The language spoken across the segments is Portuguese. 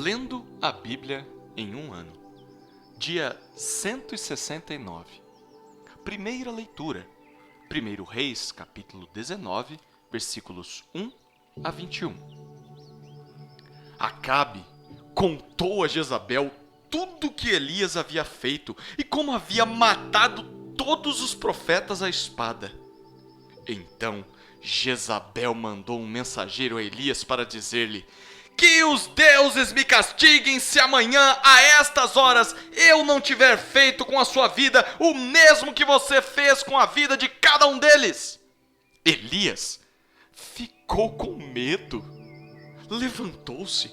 Lendo a Bíblia em um ano. Dia 169. Primeira leitura. 1 Reis, capítulo 19, versículos 1 a 21. Acabe contou a Jezabel tudo o que Elias havia feito e como havia matado todos os profetas à espada. Então Jezabel mandou um mensageiro a Elias para dizer-lhe: que os deuses me castiguem se amanhã, a estas horas, eu não tiver feito com a sua vida o mesmo que você fez com a vida de cada um deles. Elias ficou com medo, levantou-se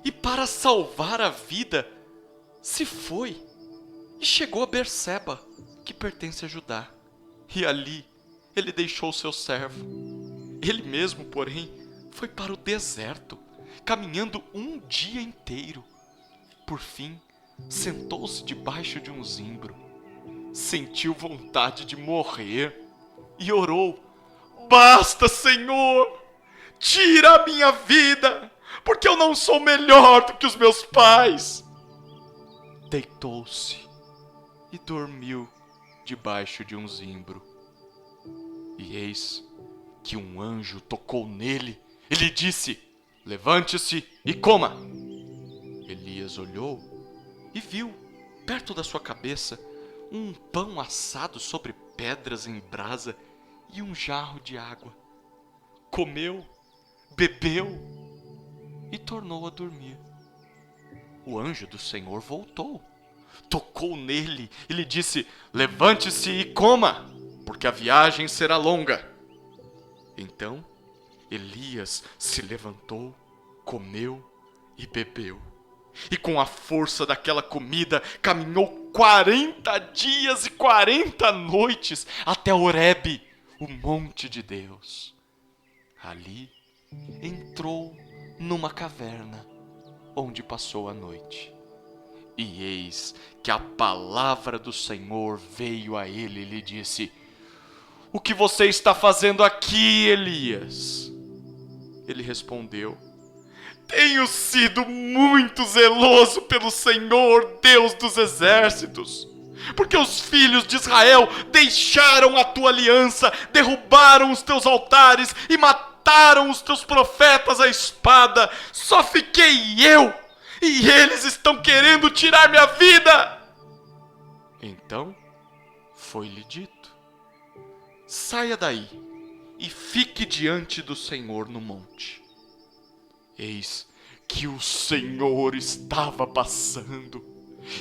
e, para salvar a vida, se foi e chegou a Berseba, que pertence a Judá. E ali ele deixou seu servo. Ele mesmo, porém, foi para o deserto, caminhando um dia inteiro. Por fim, sentou-se debaixo de um zimbro, sentiu vontade de morrer e orou: basta, Senhor, tira a minha vida, porque eu não sou melhor do que os meus pais. Deitou-se e dormiu debaixo de um zimbro. E eis que um anjo tocou nele e lhe disse: levante-se e coma. Elias olhou e viu, perto da sua cabeça, um pão assado sobre pedras em brasa e um jarro de água. Comeu, bebeu e tornou a dormir. O anjo do Senhor voltou, tocou nele e lhe disse: levante-se e coma, porque a viagem será longa. Então Elias se levantou, comeu e bebeu. E com a força daquela comida, caminhou 40 dias e 40 noites até Horebe, o monte de Deus. Ali entrou numa caverna, onde passou a noite. E eis que a palavra do Senhor veio a ele e lhe disse: o que você está fazendo aqui, Elias? Ele respondeu: tenho sido muito zeloso pelo Senhor, Deus dos exércitos, porque os filhos de Israel deixaram a tua aliança, derrubaram os teus altares e mataram os teus profetas à espada. Só fiquei eu, e eles estão querendo tirar minha vida. Então foi-lhe dito: saia daí e fique diante do Senhor no monte. Eis que o Senhor estava passando,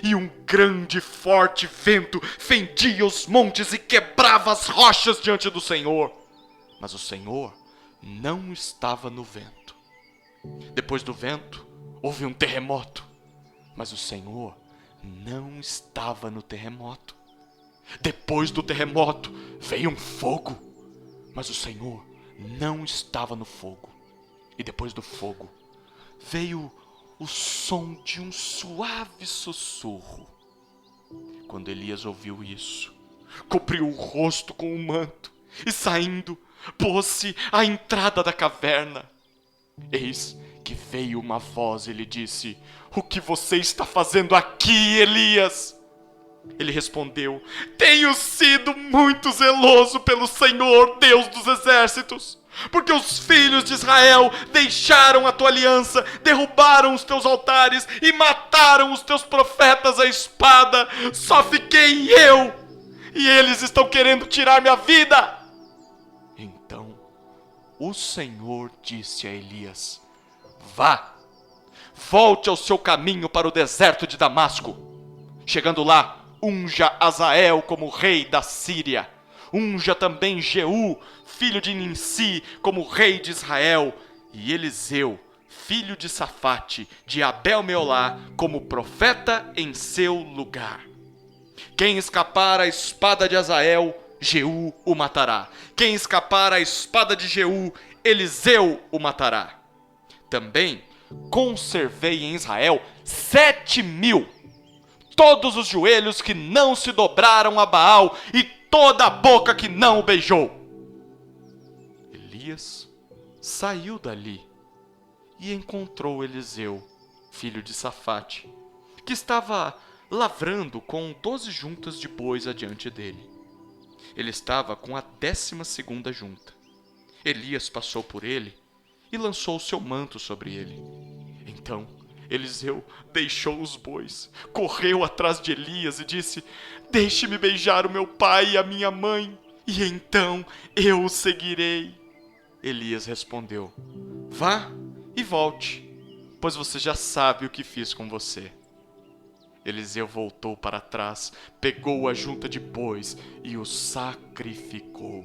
e um grande e forte vento fendia os montes e quebrava as rochas diante do Senhor. Mas o Senhor não estava no vento. Depois do vento, houve um terremoto, mas o Senhor não estava no terremoto. Depois do terremoto, veio um fogo, mas o Senhor não estava no fogo. E depois do fogo, veio o som de um suave sussurro. Quando Elias ouviu isso, cobriu o rosto com um manto e, saindo, pôs-se à entrada da caverna. Eis que veio uma voz e lhe disse: o que você está fazendo aqui, Elias? Ele respondeu: tenho sido muito zeloso pelo Senhor, Deus dos exércitos, porque os filhos de Israel deixaram a tua aliança, derrubaram os teus altares e mataram os teus profetas à espada. Só fiquei eu, e eles estão querendo tirar minha vida. Então o Senhor disse a Elias: vá, volte ao seu caminho para o deserto de Damasco. Chegando lá, unja Azael como rei da Síria. Unja também Jeú, filho de Nimsi, como rei de Israel, e Eliseu, filho de Safate, de Abel-Meolá, como profeta em seu lugar. Quem escapar à espada de Azael, Jeú o matará. Quem escapar à espada de Jeú, Eliseu o matará. Também conservei em Israel 7.000, todos os joelhos que não se dobraram a Baal e toda a boca que não o beijou. Elias saiu dali e encontrou Eliseu filho de Safate, que estava lavrando com 12 juntas de bois adiante dele. Ele estava com a 12ª junta. Elias passou por ele e lançou o seu manto sobre ele. Então Eliseu deixou os bois, correu atrás de Elias e disse: "Deixe-me beijar o meu pai e a minha mãe, e então eu o seguirei." Elias respondeu: "Vá e volte, pois você já sabe o que fiz com você." Eliseu voltou para trás, pegou a junta de bois e os sacrificou.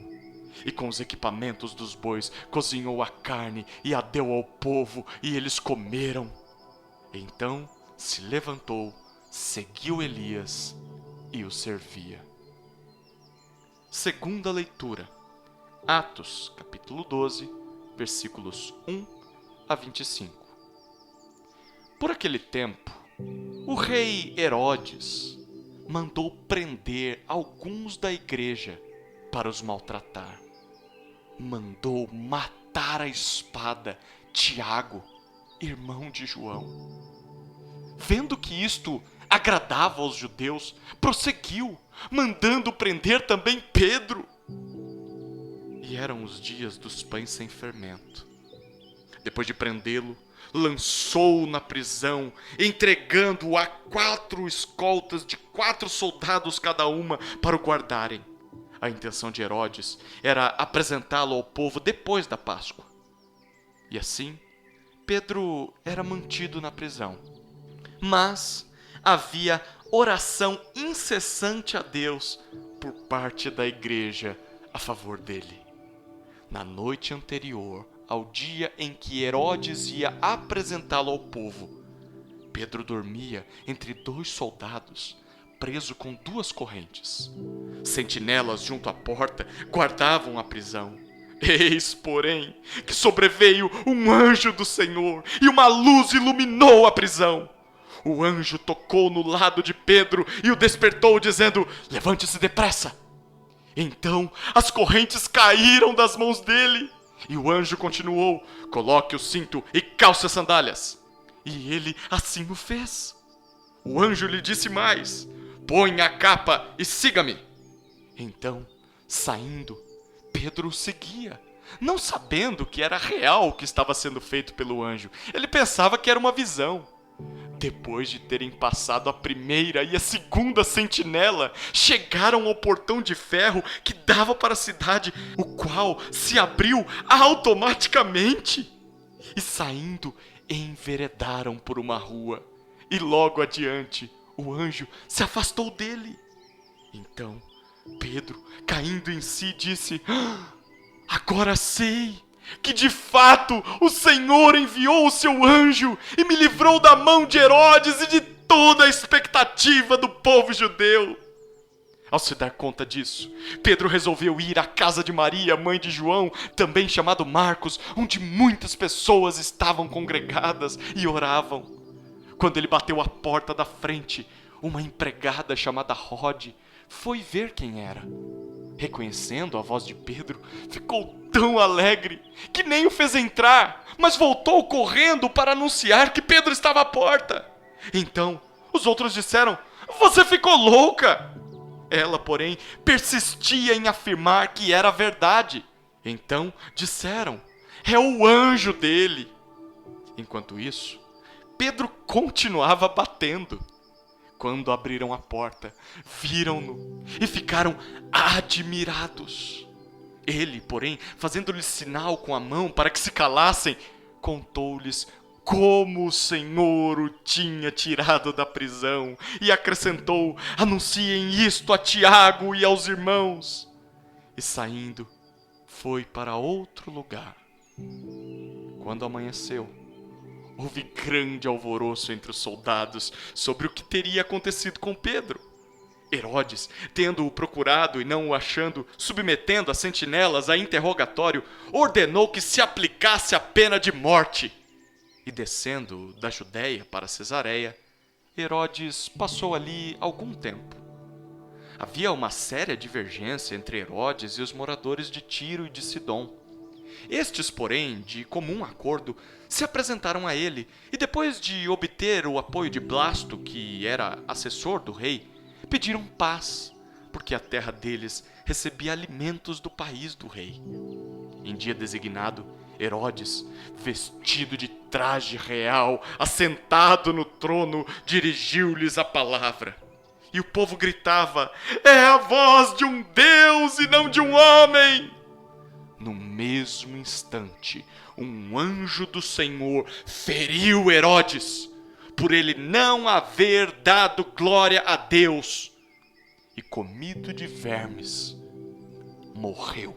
E com os equipamentos dos bois cozinhou a carne e a deu ao povo, e eles comeram. Então se levantou, seguiu Elias e o servia. Segunda leitura. Atos, capítulo 12, versículos 1 a 25. Por aquele tempo, o rei Herodes mandou prender alguns da igreja para os maltratar. Mandou matar a espada Tiago, irmão de João. Vendo que isto agradava aos judeus, prosseguiu, mandando prender também Pedro. E eram os dias dos pães sem fermento. Depois de prendê-lo, lançou-o na prisão, entregando-o a 4 escoltas de 4 soldados cada uma para o guardarem. A intenção de Herodes era apresentá-lo ao povo depois da Páscoa. E assim, Pedro era mantido na prisão. Mas havia oração incessante a Deus por parte da igreja a favor dele. Na noite anterior ao dia em que Herodes ia apresentá-lo ao povo, Pedro dormia entre 2 soldados, preso com 2 correntes. Sentinelas junto à porta guardavam a prisão. Eis, porém, que sobreveio um anjo do Senhor, e uma luz iluminou a prisão. O anjo tocou no lado de Pedro e o despertou, dizendo: "Levante-se depressa." Então as correntes caíram das mãos dele. E o anjo continuou: "Coloque o cinto e calce as sandálias." E ele assim o fez. O anjo lhe disse mais: "Ponha a capa e siga-me." Então, saindo, Pedro o seguia, não sabendo que era real o que estava sendo feito pelo anjo. Ele pensava que era uma visão. Depois de terem passado a primeira e a segunda sentinela, chegaram ao portão de ferro que dava para a cidade, o qual se abriu automaticamente. E saindo, enveredaram por uma rua, e logo adiante o anjo se afastou dele. Então Pedro, caindo em si, disse: "Agora sei que de fato o Senhor enviou o seu anjo e me livrou da mão de Herodes e de toda a expectativa do povo judeu." Ao se dar conta disso, Pedro resolveu ir à casa de Maria, mãe de João, também chamado Marcos, onde muitas pessoas estavam congregadas e oravam. Quando ele bateu à porta da frente, uma empregada chamada Rode foi ver quem era. Reconhecendo a voz de Pedro, ficou tão alegre que nem o fez entrar, mas voltou correndo para anunciar que Pedro estava à porta. Então os outros disseram: "Você ficou louca!" Ela, porém, persistia em afirmar que era verdade. Então disseram: "É o anjo dele." Enquanto isso, Pedro continuava batendo. Quando abriram a porta, viram-no e ficaram admirados. Ele, porém, fazendo-lhes sinal com a mão para que se calassem, contou-lhes como o Senhor o tinha tirado da prisão e acrescentou: "Anunciem isto a Tiago e aos irmãos." E saindo, foi para outro lugar. Quando amanheceu, houve grande alvoroço entre os soldados sobre o que teria acontecido com Pedro. Herodes, tendo-o procurado e não o achando, submetendo as sentinelas a interrogatório, ordenou que se aplicasse a pena de morte. E descendo da Judéia para Cesareia, Herodes passou ali algum tempo. Havia uma séria divergência entre Herodes e os moradores de Tiro e de Sidom. Estes, porém, de comum acordo, se apresentaram a ele, e depois de obter o apoio de Blasto, que era assessor do rei, pediram paz, porque a terra deles recebia alimentos do país do rei. Em dia designado, Herodes, vestido de traje real, assentado no trono, dirigiu-lhes a palavra. E o povo gritava: "É a voz de um Deus e não de um homem!" No mesmo instante, um anjo do Senhor feriu Herodes, por ele não haver dado glória a Deus, e comido de vermes, morreu.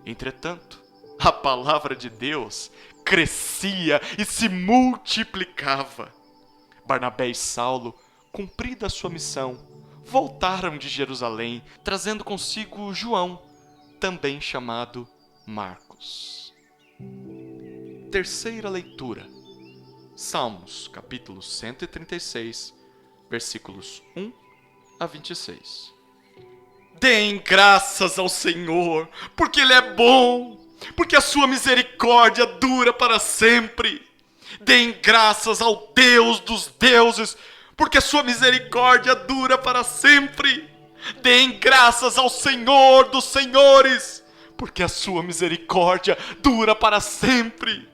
Entretanto, a palavra de Deus crescia e se multiplicava. Barnabé e Saulo, cumprida a sua missão, voltaram de Jerusalém, trazendo consigo João, também chamado Marcos. Terceira leitura. Salmos, capítulo 136, versículos 1 a 26. Deem graças ao Senhor, porque Ele é bom, porque a sua misericórdia dura para sempre. Deem graças ao Deus dos deuses, porque a sua misericórdia dura para sempre. Deem graças ao Senhor dos senhores, porque a sua misericórdia dura para sempre.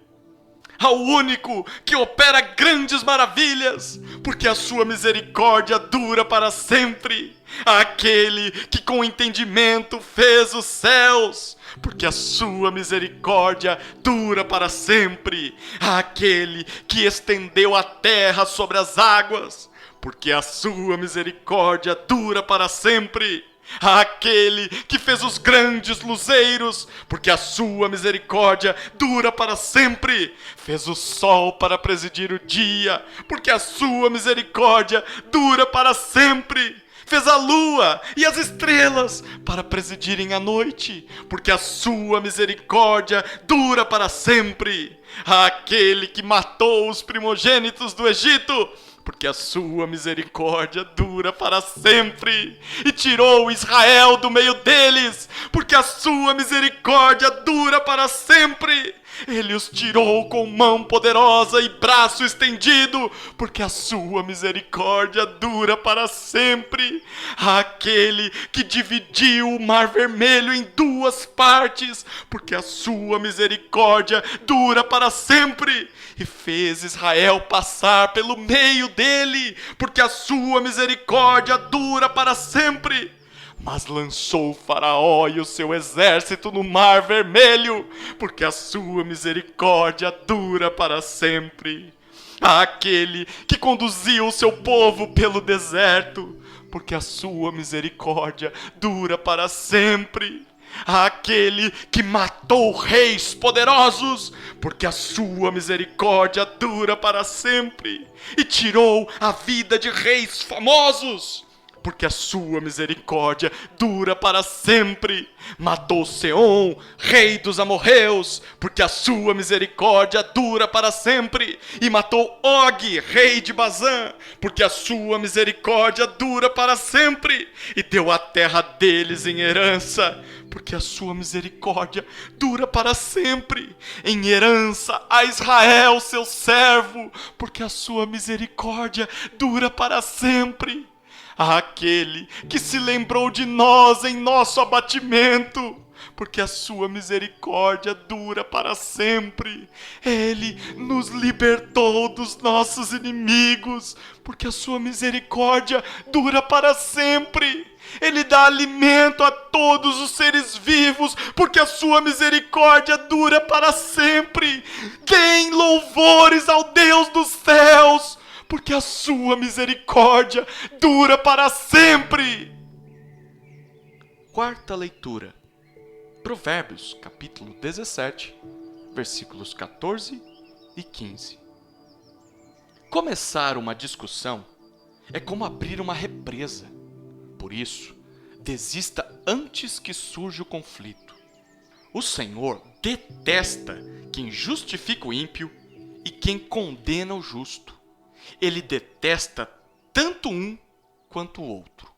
Ao único que opera grandes maravilhas, porque a sua misericórdia dura para sempre. Àquele que com entendimento fez os céus, porque a sua misericórdia dura para sempre. Àquele que estendeu a terra sobre as águas, porque a sua misericórdia dura para sempre. Àquele que fez os grandes luzeiros, porque a sua misericórdia dura para sempre. Fez o sol para presidir o dia, porque a sua misericórdia dura para sempre. Fez a lua e as estrelas para presidirem a noite, porque a sua misericórdia dura para sempre. Àquele que matou os primogênitos do Egito, porque a sua misericórdia dura para sempre. E tirou Israel do meio deles, porque a sua misericórdia dura para sempre. Ele os tirou com mão poderosa e braço estendido, porque a sua misericórdia dura para sempre. Aquele que dividiu o mar vermelho em duas partes, porque a sua misericórdia dura para sempre. E fez Israel passar pelo meio dele, porque a sua misericórdia dura para sempre. Mas lançou o Faraó e o seu exército no mar vermelho, porque a sua misericórdia dura para sempre. Àquele que conduziu o seu povo pelo deserto, porque a sua misericórdia dura para sempre. Àquele que matou reis poderosos, porque a sua misericórdia dura para sempre. E tirou a vida de reis famosos, porque a sua misericórdia dura para sempre. Matou Seom, rei dos amorreus, porque a sua misericórdia dura para sempre. E matou Og, rei de Bazã, porque a sua misericórdia dura para sempre. E deu a terra deles em herança, porque a sua misericórdia dura para sempre. Em herança a Israel, seu servo, porque a sua misericórdia dura para sempre. Àquele que se lembrou de nós em nosso abatimento, porque a sua misericórdia dura para sempre. Ele nos libertou dos nossos inimigos, porque a sua misericórdia dura para sempre. Ele dá alimento a todos os seres vivos, porque a sua misericórdia dura para sempre. Deem louvores ao Deus dos céus, porque a sua misericórdia dura para sempre. Quarta leitura. Provérbios, capítulo 17, versículos 14 e 15. Começar uma discussão é como abrir uma represa. Por isso, desista antes que surja o conflito. O Senhor detesta quem justifica o ímpio e quem condena o justo. Ele detesta tanto um quanto o outro.